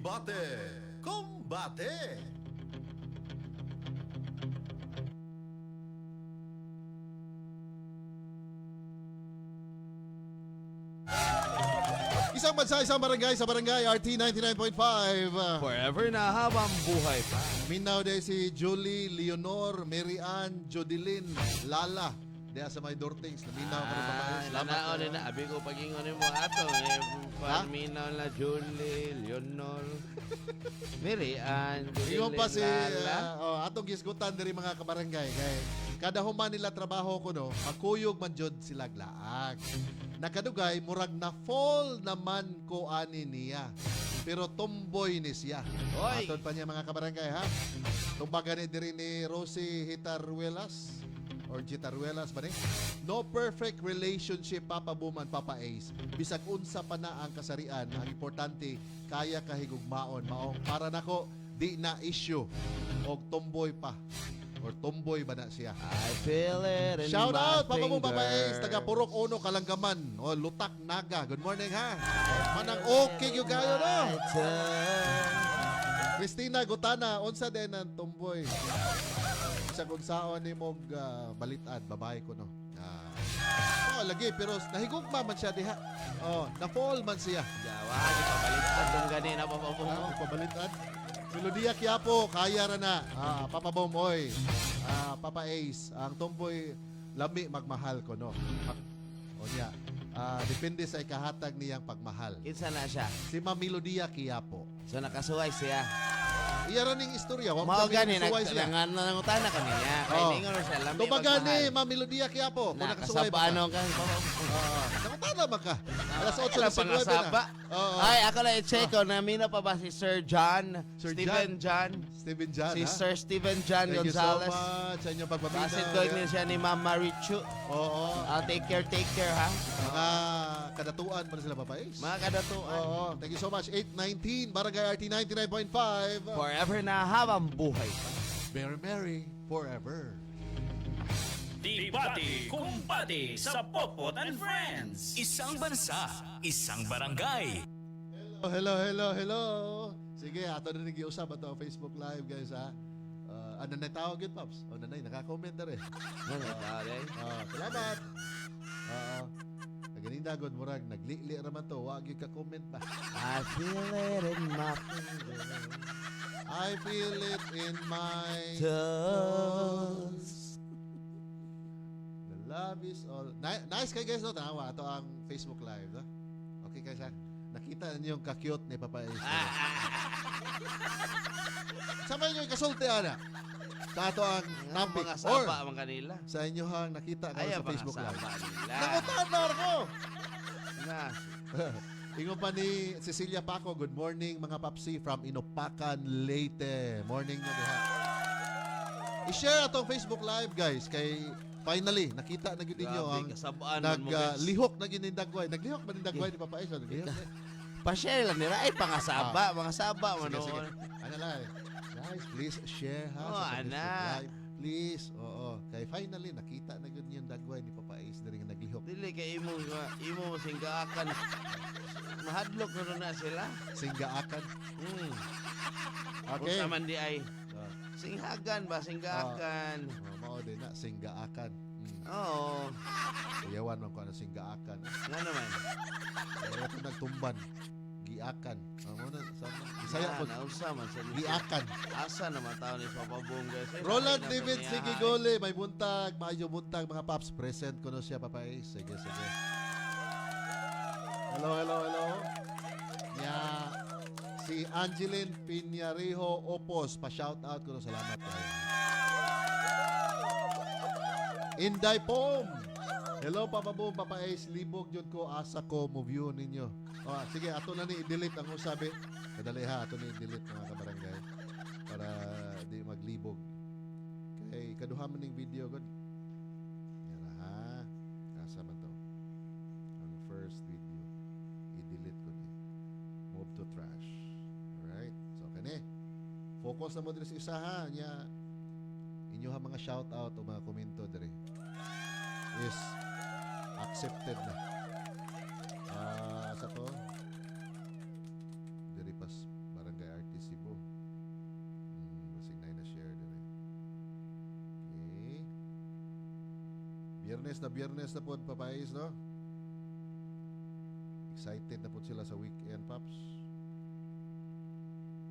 Debate, Combate. Isang bansa, isang barangay sa barangay RT 99.5. Forever na habang buhay pa. Minaw de si Julie, Leonor, Mary Ann, Jodeline, Lala. Diya sa may Dortings. Naminaw ka ng babae. Nanaon na. Abi ko pagingon mo ato. Paminaw na Julie, Leonor, Mary Ann, Ingon pa si Lala. atong gisgutan diri mga kabarangay kay kada human nila trabaho ko no, makuyog man jud sila glaag. Nakadugay murag na fall naman ko ani niya. Pero tomboy ni siya. Oy. Atod pa niya mga kabarangay ha. Tumbagan ni diri ni Rosie Hitaruelas or Gitaruelas ba ni? No perfect relationship Papa Boom and Papa Ace. Bisag unsa pa na ang kasarian, ang importante kaya kahigugmaon maong para nako di na issue og tomboy pa or tomboy ba na siya. I feel it in Shout my out Papa Boom Papa Ace, fingers. taga Purok Uno Kalanggaman. O Lutak Naga. Good morning ha. Manang okay yung kayo no. Christina Gutana, unsa din ang tomboy? Sa kung saon ni mog balitan, babae ko no. Lagi pero nahigugma man siya diha. Na-fall man siya. Jawa, di pa baliktad dong ganina pa po. Pabalitan. Si Ludia Quiapo, kaya ra na. Papa Bomoy, Papa Ace, ang tomboy lami magmahal ko no. Onya. Depende sa ikahatag niyang pagmahal. Kinsa na siya. Si Ma'am Melodia Quiapo. So nakasuway siya. Iya ra ning istorya, wa Mao mo gani suway siya. nangutana ka niya. Kay ningon ro siya lami. Tubaga ni Ma'am Melodia Quiapo, kung nakasuway ba ka? Nakasabano ka. Nakutana ba ka? Alas 8 Wala na pang nasaba. Ay, ako lang i-check ko. Namina pa ba si Sir John? Sir Stephen John? Steven John, Si ha? Sir Stephen John Thank you so Gonzalez. much sa inyong pagbabida. Basit ko niya siya ni Ma'am Marichu. Oo. Take care ha. Mga kadatuan pa na sila babae. Mga kadatuan. Oo. Thank you so much. 819, Barangay RT 99.5. Forever na habang buhay pa. Merry Merry Forever. Debate, kumpate sa Popot and Friends. Isang bansa, isang barangay. Hello. Sige, ato na nag-iusap ato ang Facebook Live, guys, ha? Ano na tawag yun, Pops? Nanay, nakakomment na rin. Salamat. Naganinda, good murag. Nagli-li raman to. Wag yung ka-comment ba? I feel it in my fingers. I feel it in my Toes. The love is all. Nice kayo, guys, no? Tanawa. Ito ang Facebook Live, no? Okay, guys, ha? Nakita niyo yung ka-cute ni Papa Ace. Sama niyo yung kasulti, ana. Sa ato ang topic. Mga Or saba mga kanila. sa inyo hang nakita ko Ay, sa mga Facebook Live. saba nila. Nakutandar ko! Na. Ingon pa ni Cecilia Paco, good morning mga papsi from Inopacan, Leyte. Morning nyo diha. I-share atong Facebook Live, guys, kay finally, nakita na yun ninyo ang Grabe, kasabaan man mo, guys. naglihok na yun yung dagway. Naglihok ba yung dagway ni Papa Ace? Naglihok na. Pa-share lang nila. Ay, pangasaba. Mga saba. Sige. Manoon. Ano lang eh. Guys, please share ha. Oh, sa Facebook ana. Live. Please. Oo. Kay finally, nakita na yun yung dagway ni Papa Ace na rin naglihok. Dili kay imo mo singgaakan. Mahadlok na rin na sila. Singgaakan. Okay. Kung man di ay Ah. singhagan ba singgaakan. Mao din na, singgaakan. Oo. Iyawan man ko na singgaakan. Nga naman. Kaya ito nagtumban. Giakan. Muna, sama. Bisaya po. Nausa man sa Giakan. Asa naman tao ni Papa Boom guys. Ay, Roland nakita David ko niya, sige ay. gole. May buntag. Maayo buntag mga paps. Present ko na siya, Papa Ace. Sige. Hello. Yeah. Si Angeline Piñarejo Opos. Pa-shout out ko na. Salamat tayo. Inday Pom. Hello, Papa Boom, Papa Ace. Libog yun ko. Asa ko. Move ninyo. Sige, ato na ni i-delete ang usabi. Kadali ha, ato ni i-delete mga kabarangay. Para di maglibog. Kay kaduha man ning video god. Yara ha. Asa man to? Ang first video. I-delete ko ni. Move to trash. Alright. So, kani. Focus na mo diri sa isa ha. Nya, inyo ha mga shout out o mga komento diri. Is accepted na. Sa to. Diri pas barangay Biyernes na po, papais, no? Excited na po sila sa weekend, Paps.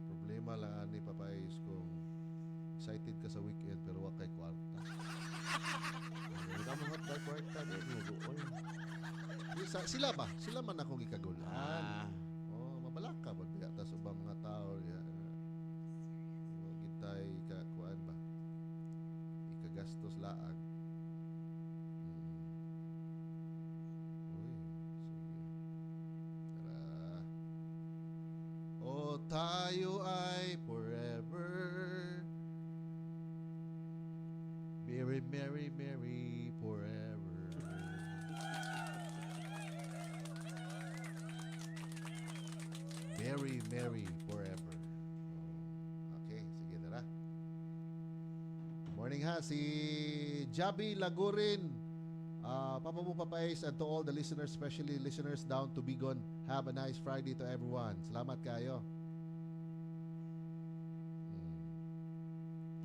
Problema lang ani, papais, kung excited ka sa weekend pero wag kay kwarta. Hindi ka mahot kwarta din. Muguol. Sila ba? Sila man akong ikagulan. Ah, Oh, mabalaka ba? Tas ubang mga tao, ya. Gitay ka, kuan ba? Ikagastos laag. Uy, sige. Tara. Oh, tayo ay forever. Merry, merry, merry forever. Merry, merry forever. Oh, okay, sige, tara. Good morning ha, si Jabi Lagurin. Papa mo papais and to all the listeners, especially listeners down to Bigon. Have a nice Friday to everyone. Salamat kayo.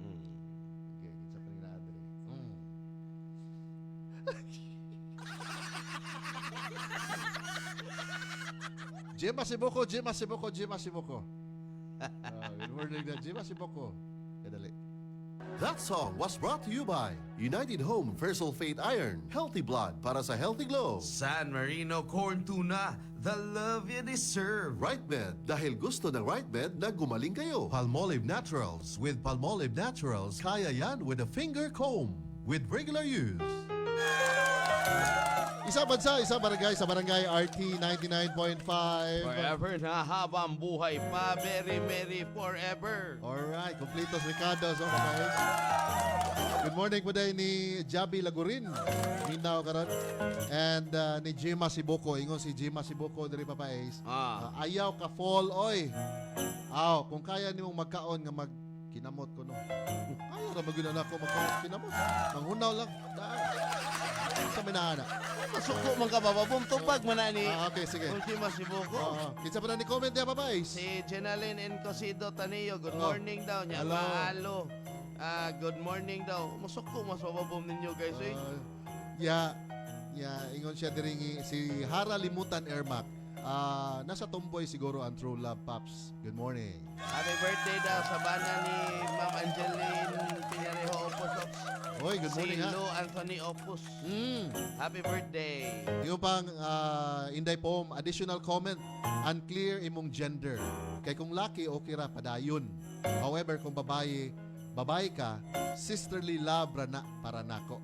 Okay, kinsa pa rin na Adre. Jema Siboko, Jema Siboko, Jema Siboko. Good morning na, Jema Siboko. Kadali. That song was brought to you by United Home Versal Faith Iron. Healthy blood para sa healthy glow. San Marino Corn Tuna, the love you deserve. Right Med, dahil gusto ng Right Med na gumaling kayo. Palmolive Naturals. With Palmolive Naturals, kaya yan with a finger comb. With regular use. Isa bansa, isa barangay sa barangay RT 99.5. forever na habang buhay pa. Merry, merry forever. Alright, completos Ricardos. Okay, guys. Good morning po dahil ni Jabi Lagurin. Mindaw karon. And ni Jima Siboko. Ingon si Jima Siboko dari papais. Ayaw ka fall, oy. Aw, kung kaya nimong magkaon nga kinamot ko no. Ayaw ra magina nako kinamot. Manghunaw lang. Sa minahana. Masuko man ka bababong tupag man na ni. Okay, sige. Ultima Sibuko. Kinsa pa na ni comment niya papais? Si Jenaline Encosido Tanillo, good Oh. morning daw niya. Hello. Maalo. Good morning daw. Masuko mas bababong ninyo guys. Eh. Ingon siya diri si Hara Limutan Ermac. Nasa Tomboy siguro ang True Love Pops. Good morning. Happy birthday daw sa bana ni Ma'am Angeline Pinarejo Opus. Oy, good Si morning ha. Lou Anthony Opus. Happy birthday. Yung pang Inday Pom, additional comment, unclear imong gender. Kay kung laki, okay ra, padayon. However, kung babae ka, sisterly love ra na para nako.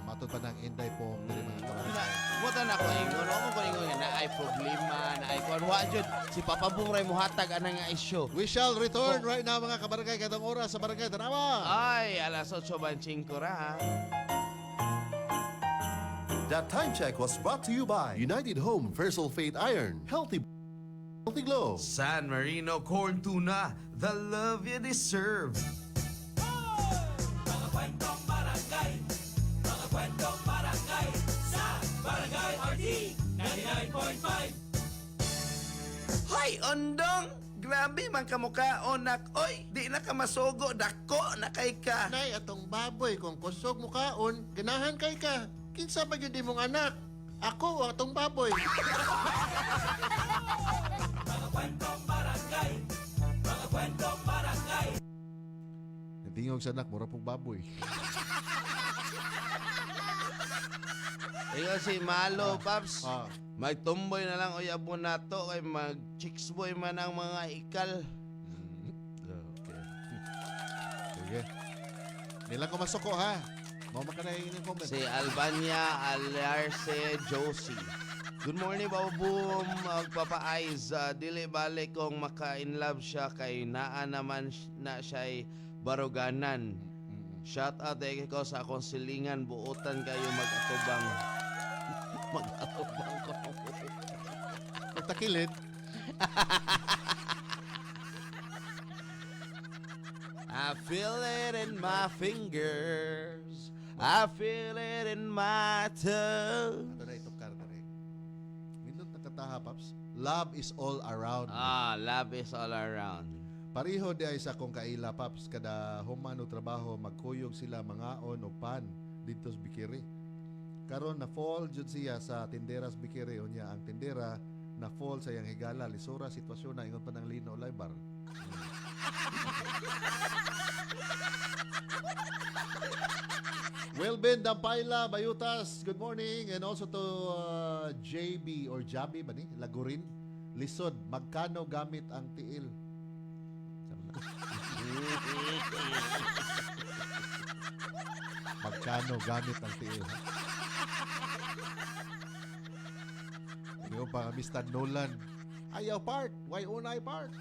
Matod pa ng Inday Pom. Dili mga kabarangay. Buta na ko ingon, ako ko ingon na ay problema, na ay kuan jud si Papa Bungray mo hatag ana nga isyu. We shall return right now mga kabarangay katong oras sa barangay Tanawa. Ay, alas 8:25 ra. Ha? That time check was brought to you by United Home Versal Faith Iron. Healthy glow. San Marino Corn Tuna, the love you deserve. Hoy, Ondong! Grabe man ka mukhaon, nak. Oy, di na ka masugo, dako na kay ka. Nay, atong baboy, kung kusog mo kaon, ganahan kay ka. Kinsa pa yun di mong anak? Ako, atong baboy. Tingog sa anak, mura pong baboy. Ayun si Malo, Paps. Ah. Magtumboy na lang uyab mo nato kay mag-chicks boy man ang mga ikal. Okay. Sige. Nilang ko masuko ha. Mau makanay yung comment. Si Albania Alarce Josie. Good morning, Baboom. Magpapa-eyes. Dili balik kung maka-inlove siya kay naa naman na siya'y baruganan. Shout out ko sa akong silingan. Buutan kayo mag-atubang. Mag-atubang ko. Takilid. I feel it in my fingers. I feel it in my tongue. Ito na itukar na rin. Minut na kataha, Paps. Love is all around. Love is all around. Pariho di ay sa kong kaila, Paps. Kada human o trabaho, magkuyog sila mangaon o pan dito sa Bikiri. karon na fall jud siya sa tinderas bikiri unya ang tindera na fall sa iyang higala lisura sitwasyon na ingon pa ng lino laybar. Wilben Dampayla Bayutas, good morning. And also to JB or Jabi ba ni? Lagurin. Lisod, magkano gamit ang tiil? Magkano gamit ang tiil? Ha? Ano pa, Mr. Nolan? Ayaw part. Why unay part?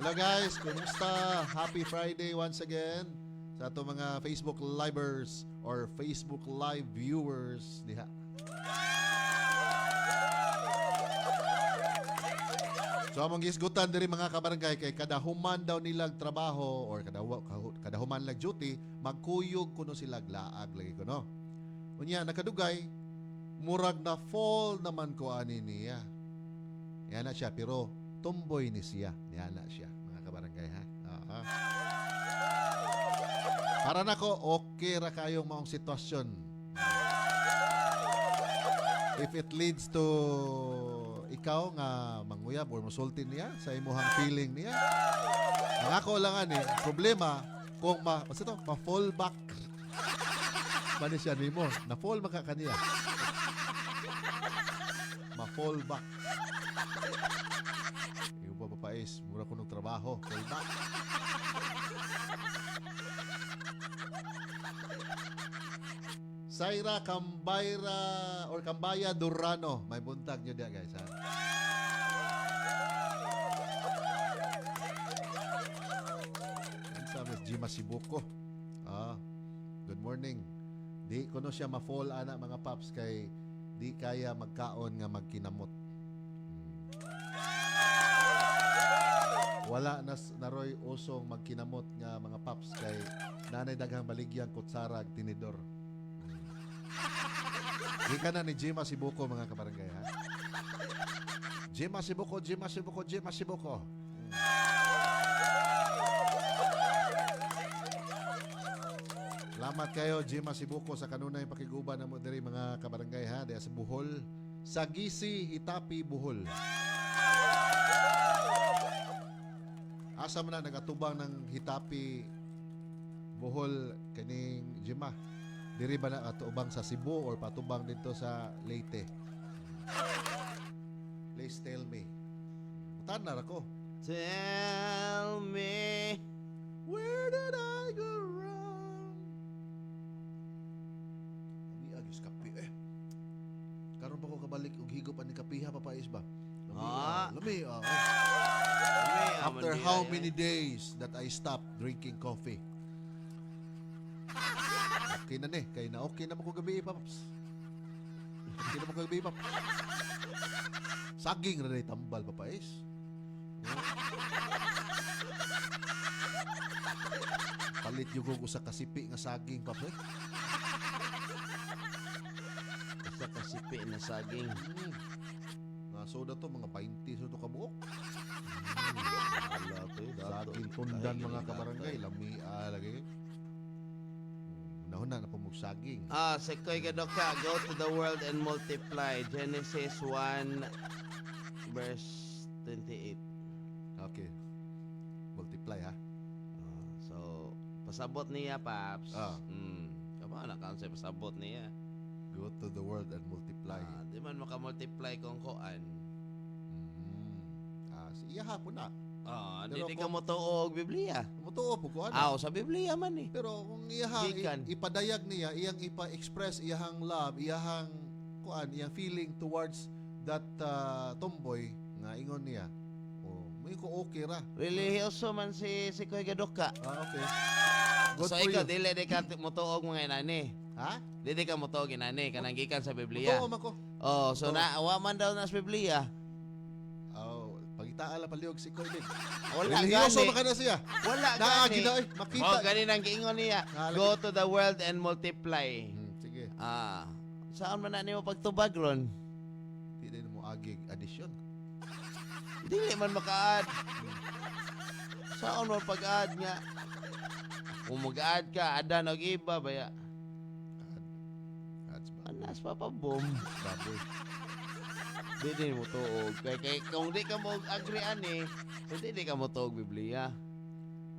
Hello guys, kumusta? Happy Friday once again sa ato mga Facebook Livers or Facebook Live viewers diha. So among gisgutan diri mga kabarangay kay kada human daw nilag trabaho or kada human lag duty magkuyog kuno sila laag lagi kuno. Unya nakadugay murag na fall naman ko ani niya. Yan na siya pero tomboy ni siya. Yan na siya, mga kabarangay, ha? Para nako, okay ra kayong maong sitwasyon. If it leads to ikaw nga manguyab or musulti niya sa imuhang feeling niya, ang ako lang ani, problema, kung ma-fall back. Mani siya nimo, na-fall maka kaniya. Ma-fall back. Papais, mura ko ng trabaho. Fall back. Saira Cambayra or Cambaya Durano. May buntag nyo diya guys. Ha? Yan sa Miss Jima Sibuko. Good morning. Di ko no siya ma-fall ana mga paps kay di kaya magkaon nga magkinamot. Wala naroy usong magkinamot nga mga paps kay nanay daghang baligyang kutsara ag tinidor. Di ka na ni Jima Sibuko mga kabarangay ha. Jima Sibuko, Jima Sibuko, Jima Sibuko. Salamat kayo Jima Sibuko sa kanunay pakiguban namo diri mga kabarangay ha diya sa Bohol, Sagisi, Hitapi, Bohol. Asa man na nagatubang ng Hitapi Bohol kaning Jima. Diri ba na atubang sa Cebu or patubang dito sa Leyte? Please tell me. Utanar ako. Tell me Where did I go wrong? Ami agis kape Karon pa ko kabalik og higop ani kapiha papais ba? Lami. After how many days that I stopped drinking coffee? Okay na ni. Kaya na okay na mo ko gabi, paps. Okay na mo ko gabi, paps. Saging na tambal, papais. Palit yung kung usa kasipi nga saging, paps. sa kasipi na saging. Soda to, mga 20 so to kabuok. Wala to, Saging tundan mga kabarangay. Lami, lagi. Nahon na pumug saging. Sekoy Gadoka, go to the world and multiply. Genesis 1 verse 28. Okay. Multiply, ha? So, pasabot niya, Paps. Kama na concept, pasabot niya. Go to the world and multiply. Di man maka-multiply kung kuan. Iya hapon na. Di Pero ka mo tuog Biblia. Mutuo po ko ano. Sa Biblia man eh. Pero kung Gikan. ipadayag niya, iyang ipa-express iyang love, iyang iyang feeling towards that tomboy nga ingon niya. May ko okay ra. Religyoso man si Kuya Gadoka. Okay. Good So for ikaw, you. dili ka motuog mga inani. Ha? Dili ka motuog inani, kanang gikan sa Biblia. Mutuo man ko. So Mutuo. awa man daw na sa Biblia. Pagitaala paliog si Koy. Wala Religyoso gani. man kana siya. Wala Naagi gani. na makita. Gani nang giingon niya. Nalagi. Go to the world and multiply. Sige. Saan man na nimo pagtubag ron? Di din mo agig addition. Dili man maka-add. Saan man pag-add nga? Kung mag-add ka, adan og iba baya. Ads ba? Anas Papa Boom. Baboy. Di din mo tuog. Kay kung di ka mo agree ani, di ka mo tuog Biblia.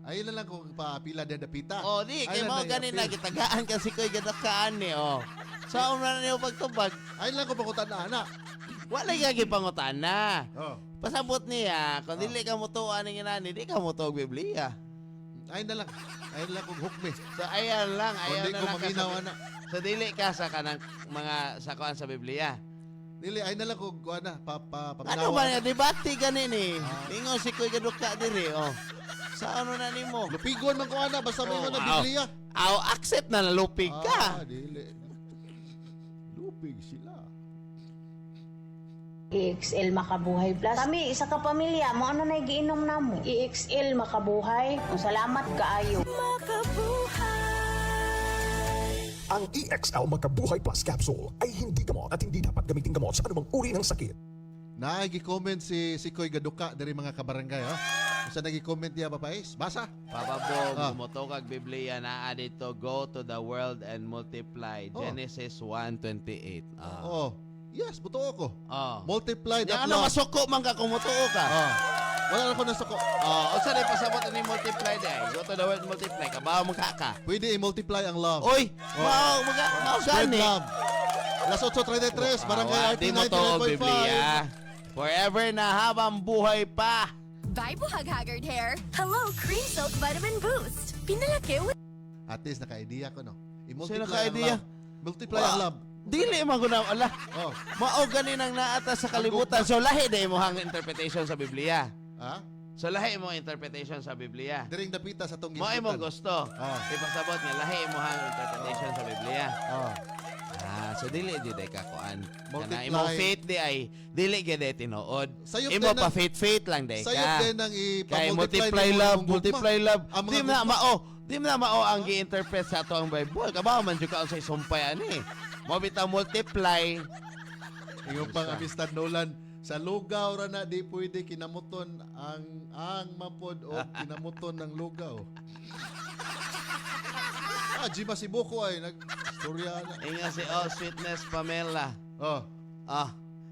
Ayun na lang kung papila din dapita. Oh, di kay Ayun mo na, ganin na appeal. gitagaan kasi koy gadakaan ni oh. Sa na niyo pagtubag, Ayun lang kung pakutan na, ana. wala ka gipangutana. Oh. Pasabot niya, kung dili ka mo tuwa ni inani, di ka mo tuog Biblia. Ayun na lang. Ayun lang kung hukme. So ayan lang, Kung ayan di na ko lang ka maminaw, sa, ana. so dili ka sa kanang mga sakuan sa Biblia. Dili, ayun na lang kung ano, paminawa. Ano ba nga debate ganin eh? Ah. Ingon si Kuy Gaduka diri oh. Sa ano na nimo? Lupigon man ko ana, basta may Oh, na wow. Biblia. Aw, accept na nalupig ka. Ah, dili. Lupig sila. EXL Makabuhay Plus. Kami, isa ka pamilya, mo ano na giinom namo? EXL Makabuhay. Kung salamat kaayo. Ang EXL Makabuhay Plus Capsule ay hindi gamot at hindi dapat gamitin gamot sa anumang uri ng sakit. Naagi-comment si Koy Gaduka dari mga kabarangay, ha? Kung saan nagi-comment niya, papais? Basa. Papa Bob, Ah. gumoto kag Biblia na dito, go to the world and multiply. Oh. Genesis 1:28. Oh. Yes, buto ako. Oh. Multiply that Yang ano love. masuko man ka kung mutuo ka. Ah. Wala na ko nasuko. Oh, unsa di pasabot ani multiply day? Go to the world multiply ka ba mo ka? Pwede i-multiply ang love. Oy, Oh. mao Spread gani. love. Las 8:33, barangay RT Di mo to 99.5. Biblia. Forever na habang buhay pa. Bye, Buhag Haggard Hair. Hello, Cream Silk Vitamin Boost. Pinalaki with At least naka-idea ko, no? Sino I-multiply naka-idea? ang love. Multiply ang love. Dili man guna ala. Oh. Mao gani nang naata sa kalibutan. So lahi day mo hang interpretation sa Biblia. Ha? So lahi mo interpretation sa Biblia. Diring dapita sa tong Mo ay mo gisgutan. gusto. Ah. Ipasabot nga lahi mo hang interpretation sa Biblia. Oh. So dili di day ka kuan. Kana Multiply. imong faith di ay dili gyud day tinuod. Sayop Imo din pa ang- faith lang day Sayop ka. din ang Kay ipa-multiply multiply ni love, mong gugma. multiply love. Ang mga Di na gugma. mao. Di na mao ang gi-interpret sa ato ang Bible. Kabaw man jud ka sa isumpay ani. Mo bitaw multiply. Ingon pang amistad Nolan, sa lugaw ra na di pwede kinamuton ang mapod o kinamuton ng lugaw. Jima si Buko ay nagstorya na. Inga si Oh Sweetness Pamela. Oh.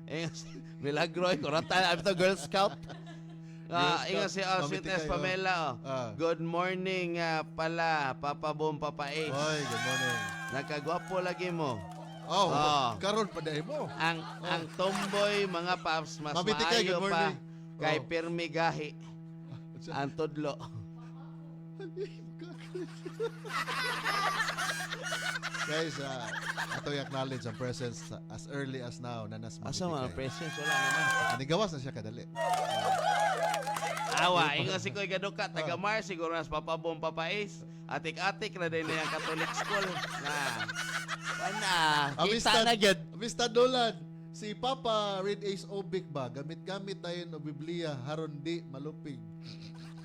Inga si Milagroy Kuratan abto Girl Scout. Girl Inga Scout, si mamiti Sweetness kayo. Pamela. Ah. Good morning pala Papa Boom Papa Ace. Oy, good morning. Nagkagwapo lagi mo. Oh, Ah. karon pa dahil mo. Ang tomboy mga paps mas Mamiti kayo, maayo good pa morning. kay Oh. Pirmi Gahi. Ang tudlo. Guys, ato i-acknowledge ang presence as early as now na nas Asa man ang Mamiti presence wala naman. kayo. Anigawas na siya kadali. Awa, inga si Koy Gaduka, taga Mars, siguro nas Papa Boom Papa Ace. Atik-atik na din yung Catholic school. Na, pana, kita na gyud. Amistad Nolan, si Papa Red Ace Obic ba, gamit-gamit tayo ng Biblia, haron di malupig.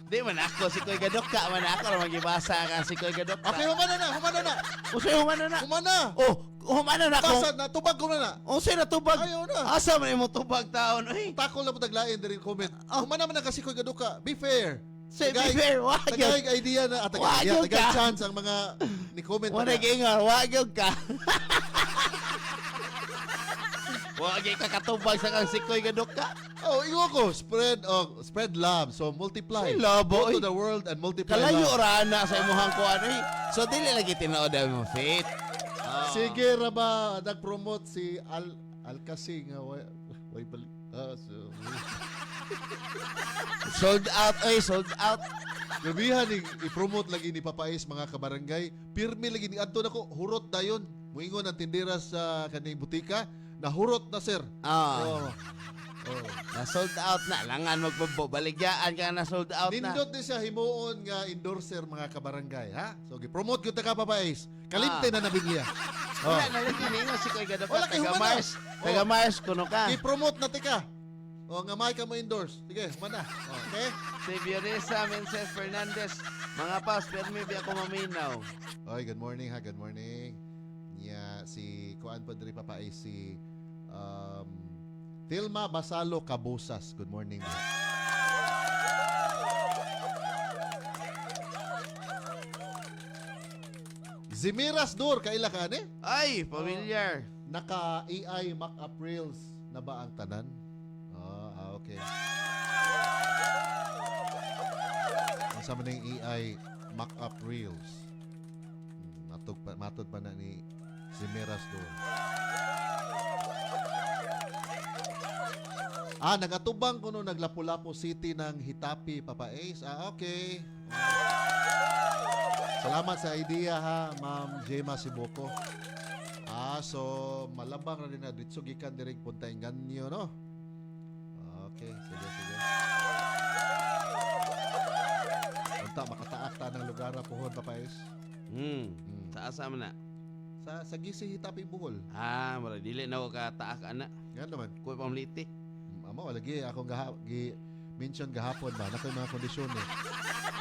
Di man ako, si Koy Gaduka, man ako na magibasa ka si Koy Gaduka. Okay, humana na, humana na. Usay humana na. Humana. Oh, humana na Basa ko. na, tubag ko na. Usay na tubag. Ayaw na. Asa man imong tubag taon, oy. Takol na po taglain din comment. Humana man na kasi Koy Gaduka. Be fair. Say be fair, wag yun. Tagay idea na, Wag yun tagay ka. chance ang mga ni comment. Wala gingar, wag yun ka. Wag yun ka katubag sa kang si Koy Gaduka. Oh, ingo ko, spread love. So multiply. Say love, Go boy. to the world and multiply Kalayo love. rana sa imuhang kuan eh. So dili lagi tinuod ang imong faith. Sige ra ba nag-promote si Alcasi nga way balik. So Sold out, oy, sold out. grabihan i-promote lagi ni Papa Ace mga kabarangay. Pirmi lagi ni adto nako hurot dayon. Muingon ang tindera sa kaning butika na hurot na sir. Oh. Na sold out na. Langan magbaligyan ka na sold out na. Nindot din siya himuon nga endorser mga kabarangay, ha? So gi-promote gyud ta ka Papa Ace. Kalimte na Biblia. Wala na lang kiningo si Koy Gaduka. Wala kay Taga humana. Mars. Taga Mars, kuno ka. I-promote na tika. O nga may ka mo endorse. Sige, humana. Okay? Si Bioresa Menses Fernandez. Mga pas, permi bi ako maminaw. Oy, good morning ha, good morning. Si Kuan Padre Papa Ace, si Tilma Basalo Cabusas. Good morning. Zimiras Dur, kaila ka ni? Ay, familiar. Naka AI mock-up reels na ba ang tanan? Okay. Ang sama ng AI mock-up reels. Matod pa na ni Zimiras Dur. Nagatubang ko no naglapu-lapu city ng Hitapi, Papa Ace. Okay. Salamat sa idea ha, Ma'am Jema Siboko. So malabang na rin na dito gikan direk punta inganyo, no? Okay, sige. Unta makataak ta ng lugar na puhon, Papa Ace. Sa asa man na? Sa Gisi Hitapi Bohol. Mara dili na ko kataak ana. Yan naman. Kuy pamliti. Amo lagi akong mention gahapon ba na mga kondisyon eh.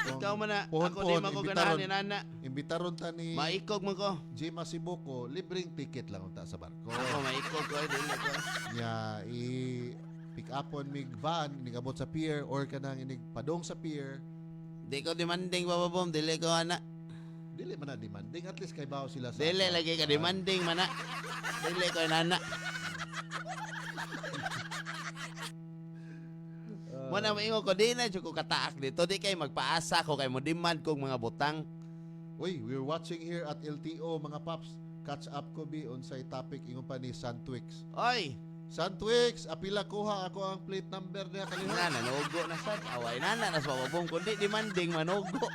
Ikaw man na, Puhon, ako di man ko ganahan ni nana. Imbitaron ta ni Maikog man ko. Jema Siboko, libreng ticket lang unta sa barko. Ako maikog ko, dili ko. Nya pick upon mig van nigabot sa pier or kanang inig padong sa pier. Di ko demanding bababom, dili ko ana. Dili man na demanding, at least kay bawo sila sa Dili lagi ka demanding man na. Dili ko nana. Muna maingo ko, di na ko kataak dito. Di kay magpaasa ko kay mo demand kong mga butang. Uy, we're watching here at LTO mga paps. Catch up ko bi unsay topic ingon pa ni Santwix. Oy, Santwix, apila kuha ako ang plate number niya kalihon. nanugo na sad. Away nana nas bababom kundi demanding manugo.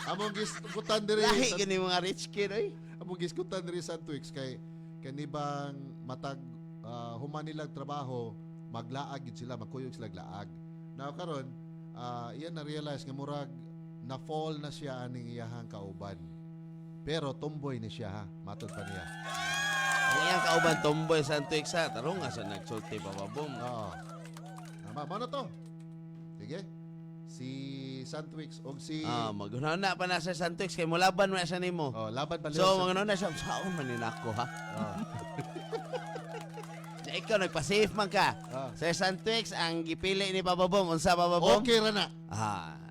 Among giskutan diri Lahi gini mga rich kid oy. among giskutan diri Santwix kay kanibang matag human nilang trabaho, maglaag gid sila, magkuyog sila laag. Now karon, iyan na realize nga murag na fall na siya aning iyahang kauban. Pero tomboy ni siya ha, matod pa niya. Ang iyang kauban tomboy sa Antwix sa tarong nga sa nagsulti bababom. Oo. Tama na to. Sige. Si Santwix og si Magunaw na pa na sa Antwix kay mulaban mo na siya nimo. laban pa So, magunaw na siya, saon man nila ako ha? Na ikaw nagpa-safe man ka. Sir Santwix, ang gipili ni Bababom, unsa Bababom? Okay ra na.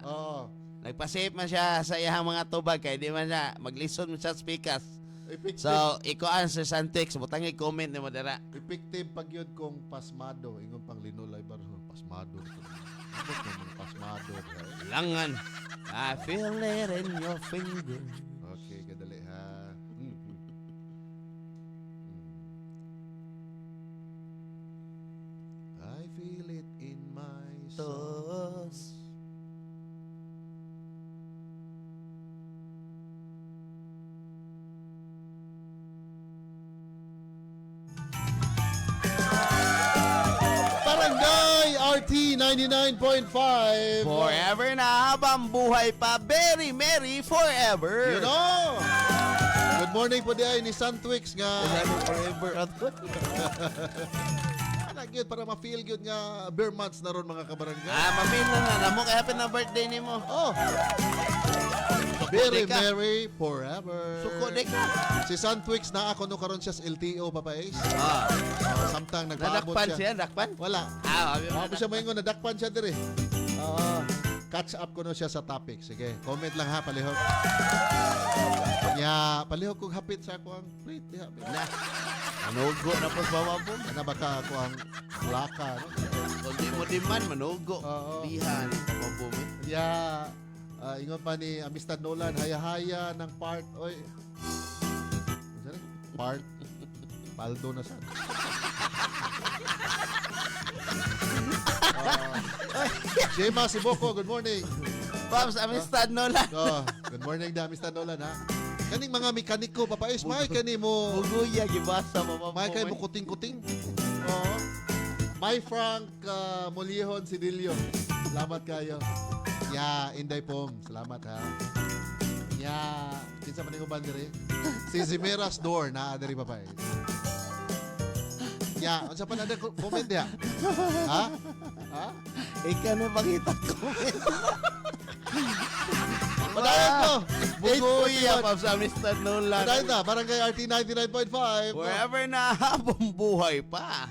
Oo. Nagpa-safe man siya sa iyang mga tubag kay di man siya maglison mo sa speakers. Effective, So, ikuan Sir Santwix, butang i-comment ni mo dira. effective pag yun kung pasmado. Ingon pang linulay ba? Pasmado. Abot mo mga pasmado. Langan. I feel it in your finger. Okay, kadali ha. I feel it in my soul. Tos. Barangay RT 99.5. Forever na habang buhay pa, very merry forever. You know. Good morning po di ay ni Santwix nga. Forever. Gyud para ma-feel gyud nga beer months na ron mga kabarangay. Mapil na namo kay happy na birthday nimo. Oh. Very merry forever. Suko de ka. Si Santwix na ako no karon siya sa LTO, Papa Ace. Samtang nagpaabot Nadakpan siya. siya, dakpan? Wala. Abi Ako siya maingon nadakpan siya dire. Catch up ko no siya sa topic. Sige, comment lang ha, palihog. Palihog kong hapit sa ako ang plate. na. Manugo na po sa bababom. Ano baka ako ang laka, no? Kung di mo diman, manugo. Oo. Dihan, bababom eh. Ingon pa ni Amistad Nolan, haya-haya ng part. Oy. Ano saan? Part. Paldo na saan. Jema Siboko, good morning. Pops, Amistad Nolan. Good morning da, Amistad Nolan ha. Kaning mga mekaniko, Papa Is, may kani mo. Muguya, gibasa, bababom. May kay mo kuting-kuting. Oo. May Frank Molihon Sidilio. Salamat kayo. Inday Pom. Salamat ha. Kinsa man ko bandere? Si Zimiras Door na adiri Papa Is. Unsa pa na comment ya? Ha? Ikaw na pakita comment. Padayon ko. Muguya, Pops, Amistad Nolan. Padayon ta, Barangay RT 99.5. Forever na habang buhay pa.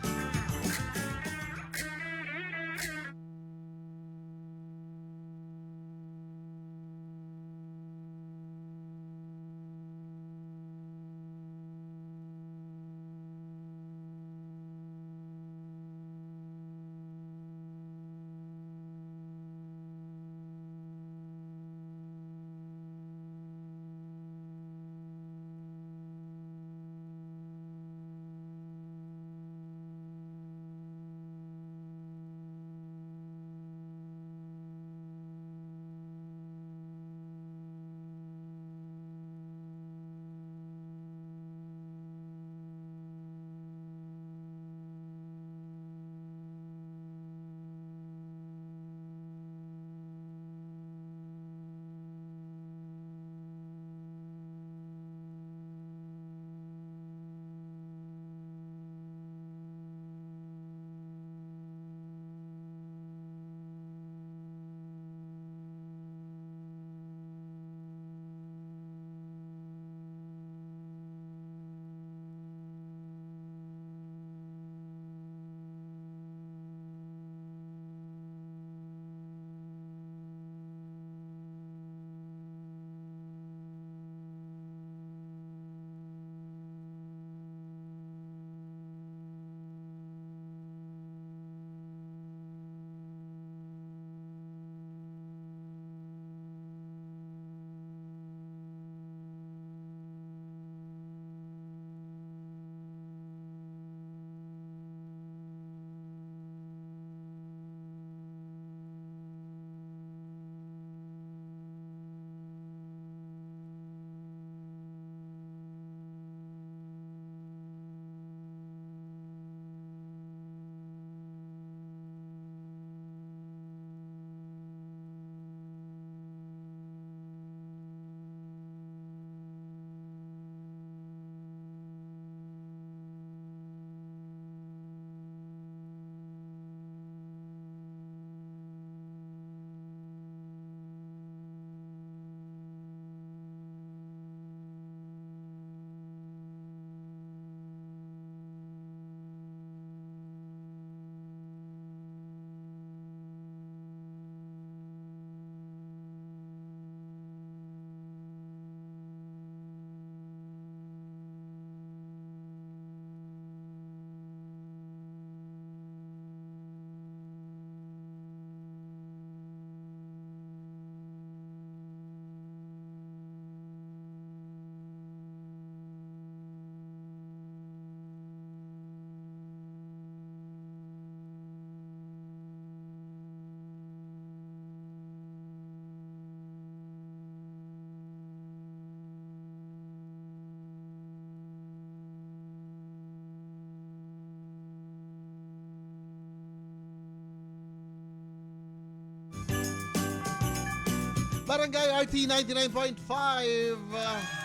Barangay RT 99.5.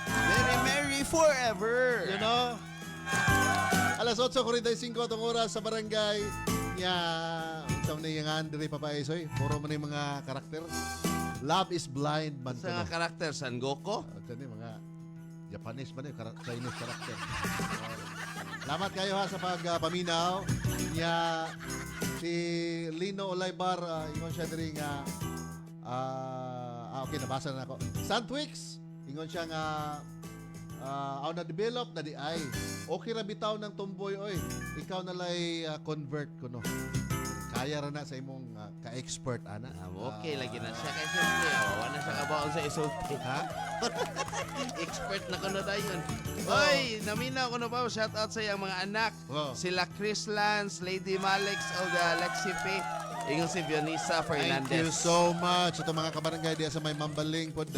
Very merry forever. You know? Alas 8:45 itong oras sa barangay. Sa mga yung Andre Papaisoy. Puro man yung mga karakter. Love is blind man Sa nga karakter, San Goku? Ito ni mga Japanese man yung Chinese karakter. Salamat kayo ha sa pagpaminaw. Si Lino Olaybar, ingon siya diri nga okay, nabasa na ako. Sandwix, ingon siya nga ako na-develop na di ay. Okay ra bitaw ng tomboy, oy. Ikaw na lay convert ko, no. Kaya ra na sa imong ka-expert, ana. Okay, lagi na siya. Kaya siyempre, wala siya kabaon sa isulti. Ha? Expert na kuno tayo. Oy, naminaw ko na pa. Shout out sa iyang mga anak. Oh. Sila Chris Lance, Lady Malex, o Lexi P. Ingon si Bionisa Fernandez. Thank you so much. Ito mga kabarangay, diya sa may Mambaling pod.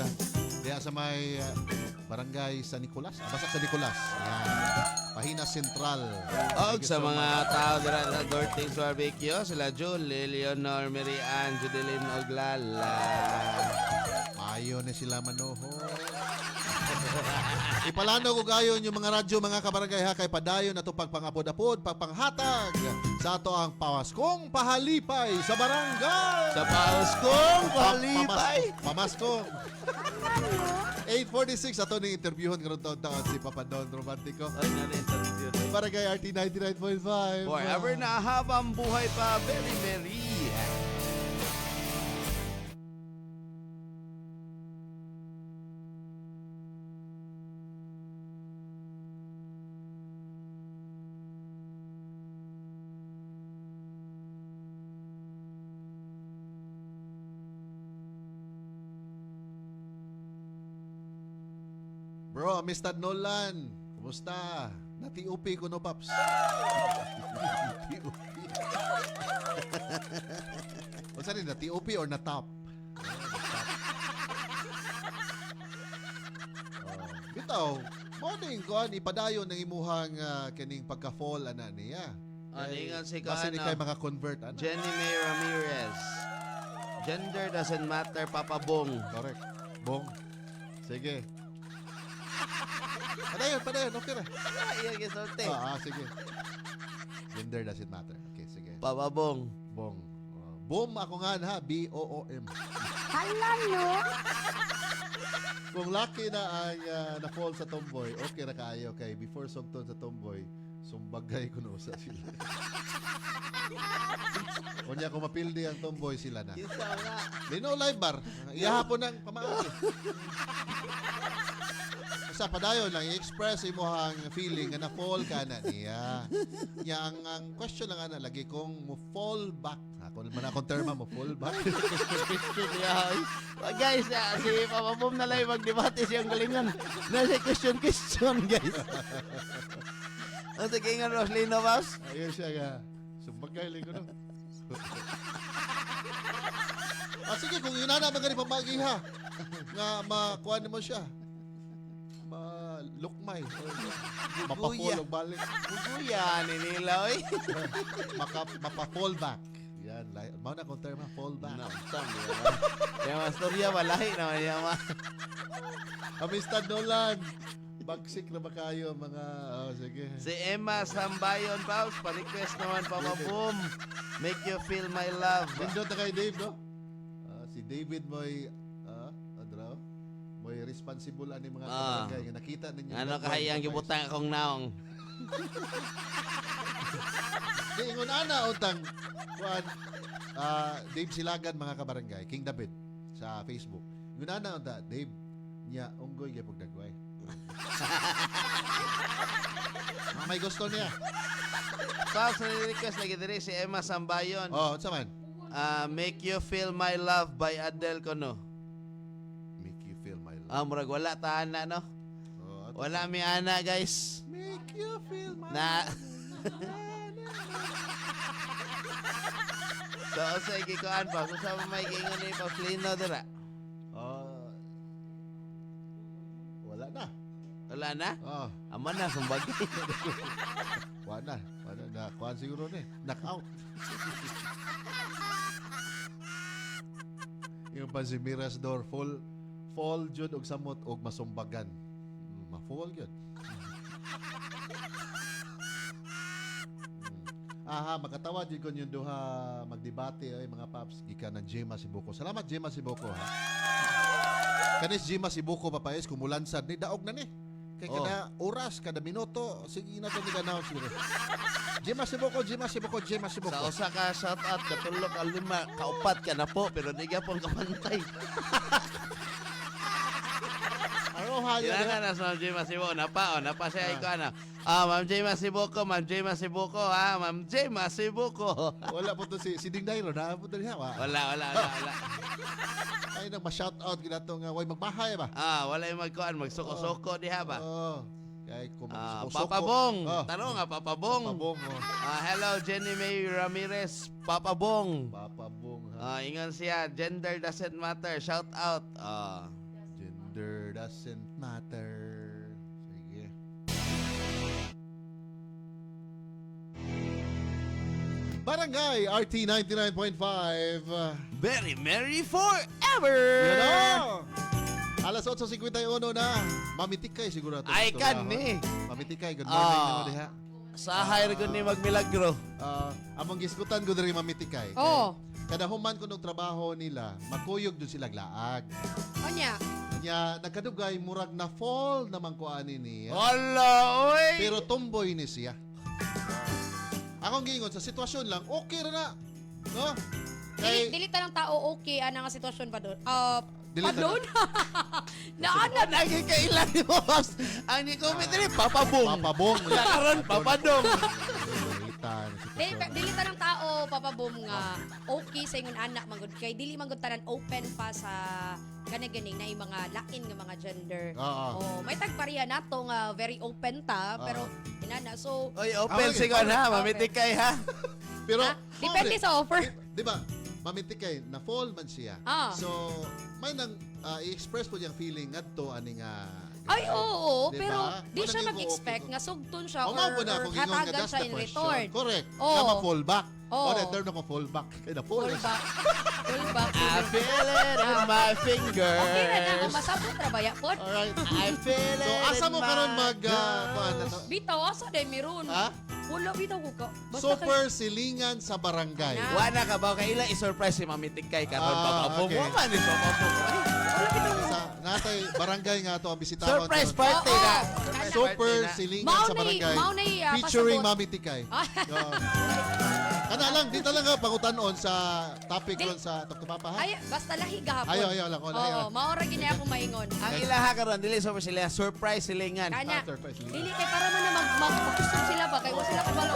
Diya sa may barangay sa Nicolas. Basak sa Nicolas. Yan. Pahina Central. Og Thank you sa so mga much. tao dira sa Dortings Barbecue, sila Julie, Leonor, Mary Ann, Judeline Oglala. Mayo ni sila manoho. Ipalano ko gayon yung mga radyo, mga kabarangay ha, kay padayon na ito pagpangapod-apod, pagpanghatag sa ato ang pawaskong pahalipay sa barangay. Sa Pauskong Palipay. Pamaskong. 8:46 ato ni interviewon karon taon si Papa Don Romantico. Ay, na-interview. Barangay RT 99.5. Forever na habang buhay pa, very merry. Bro, Mr. Nolan, kumusta? Nati-upi ko no, Paps. Nati-upi. What's that? Nati-upi or na-top? Bitaw, morning ko, ipadayon ng imuhang kining pagka-fall, ana niya. Ingon si Basta ni kay mga convert, ana. Jenny May Ramirez. Gender doesn't matter, Papa Bong. Correct. Bong. Sige. Padayon, okay na. Iyan kisulti. Sige. Gender doesn't matter. Okay, sige. Papa Bong. Bong. Boom ako nga ha, B-O-O-M. Hala, no? Kung lucky na ang na-fall sa tomboy, okay na kayo kay before sugton sa tomboy, sumbagay ko na usa sila. Kunya kung mapildi ang tomboy sila na. Isa nga. Lino Olaybar, ihapon ng pamaagi. Sa padayon lang, i-express imo ang feeling nga na-fall ka na niya. Nya ang question lang ana lagi kung mo fall back. Ako man akong terma mo fall back. Guys, si Papa Bong na lang magdebate siyang galingan. Nasa question, guys. Ang tikingan Roslino, Bas? Ayun siya nga. Sumbagay lang ko no. Sige, kung yun na magani pamagi ha. Nga makuha mo siya. Lukmay. Mapapolog balik. Buguya ni nila, oy. Mapa-fall back. Yan. Mao na kung terma, fall back. No, sabi yung mga storya, malahi naman yung mga. Amistad Nolan. Bagsik na ba kayo mga... sige. Si Emma Sambayon, Paus, pa-request naman, Papa Boom. Make you feel my love. Nindot na kay Dave, no? Si David mo'y... adraw? Mo'y responsible ani mga kabagay. Nakita ninyo. Ano kahayang gibutang akong naong? Di ingon ana utang kuan Dave Silagan mga kabarangay, King David sa Facebook. Ingon ana unta Dave nya unggoy gyapon dagway. May gusto niya. Paus, request lagi diri si Emma Sambayon. Unsa man? Make you feel my love by Adele Kono. Make you feel my love. Murag wala ta ana, no? Wala mi ana, guys. Make you feel my Na So, sa ikikuan pa, kung sa may gingon ni Pauslino dira. Wala na. Wala na? Aman na, sumbagay. Wala na. Kuan siguro ni. Knock out. Yung pa si Mirador, fall jud og samot og masumbagan. Ma-fall jud. Aha, makatawa jud kon yung duha magdebate ay mga paps gikan ng Gemma Sibuko. Salamat Gemma Sibuko ha. Kanis Gemma Sibuko papayes kumulansad ni daog na ni. Kay kada oras, kada minuto, sige na to ni ganaw siguro. Gemma Sibuko, Gemma Sibuko, Gemma Sibuko. Sa usa ka shout out katulog ka lima kaupat ka na po pero di gyapon ka pantay. Aroha Kailangan yan. na sa Ma'am Gemma Sibuko. Napa siya ikaw na. Ma'am Gemma Sibuko, Ma'am Gemma Sibuko, ha? Ma'am Gemma Sibuko. Wala po to si Ding Dairo na po to niya. Wala. Ay nang ma-shout out ginato nga way magbahay ba. Wala yung magkuhan, magsuko-suko diha ba? Oo. Kay Papa Bong. Tanong nga, Papa Bong. Papa Bong. Hello, Jenny May Ramirez. Papa Bong. Papa Bong ha. Ingon siya, gender doesn't matter. Shout out. Gender doesn't matter. Sige. Barangay RT 99.5. Very merry forever! Yan o! Alas 8:51 na. Mamitikay siguro ito. Ay, kani. Mamitikay. Good morning Ah. na diha. Sa hire ko ni magmilagro. Among giskutan ko diri mamitikay. Oo. Kada human ko ng trabaho nila, makuyog doon sila laag. Onya. Nya nagkadugay murag na fall naman ko ani niya. Hala, oy! Pero tomboy ni siya. Akong giingon sa sitwasyon lang, okay ra na. No? Dili ta ng tao okay ana nga sitwasyon pa doon. Dili ta Padon? Naana na. Nagkikailan ni boss. Ang ni comment ni Papa Bong. Papa Bong. Lakaron, Papa Dong. Dili ta ng tao papabom nga okay sa ingon anak manggod kay dili manggod tanan open pa sa gani-ganing na yung mga lain nga mga gender. May tagpariha nato nga very open ta pero inana so Oy, open sigon ha. Mamitikay ha. Pero depende sa offer. Di ba? Mamitikay na fall man siya. So may nang i-express po yung feeling ngadto ani nga Ay, oo, diba? pero di Kung siya naging mag-expect okay, nga sugton siya O or, nga po na, or kung ingon nga, hatagan that's siya the in question. return. Correct. Oo. Nga ma-fallback. Oo. O, term na ko fallback. Kaya na fall. Full back. Full back. I feel it in my fingers. Okay na na, kung masabot na ba yapon? Alright. I feel it So, asa mo in karon my kuan na to? Bitaw, asa day meron? Ha? Wala, bitaw ko ka. Basta Super silingan sa barangay. Na. Wala ka ba? Kaila i-surprise si Mamitikay karon Papa Bong. okay. Wala ni Papa Bong. Sa natay barangay nga to ang bisitahon. Surprise to. party Oo. na. Super Party na. silingan sa barangay. Mao na Featuring pasabot. Mami Tikay. Ah. Kana lang, dito lang nga pangutanon sa topic Di- ron sa Talk to Papa ha. Ay, basta lahi gahapon. Ayaw lang. Oo, maora gini ako maingon. Ang ilaha karon dili sa sila surprise silingan. Kana, surprise liga. dili kay para man na magkusog sila ba kay wa sila kabalo.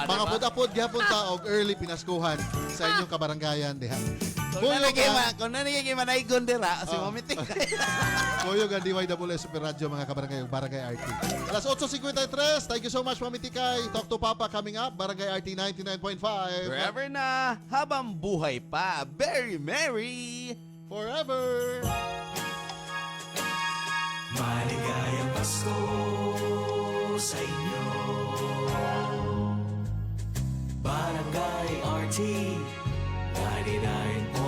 Mga pud-apod gyapon ta og early pinaskuhan sa inyong kabarangayan diha. Kung Kuyog kung nanigay manaygon dira si Oh. Mamitikay. Kuyog ang DYWS Super Radio mga kabarangay ug Barangay RT. Alas 8:53. Thank you so much Mami Tikay. Talk to Papa coming up. Barangay RT 99.5. Forever na habang buhay pa. Very merry. Forever. Maligayang Pasko sa inyo. Barangay RT 99.5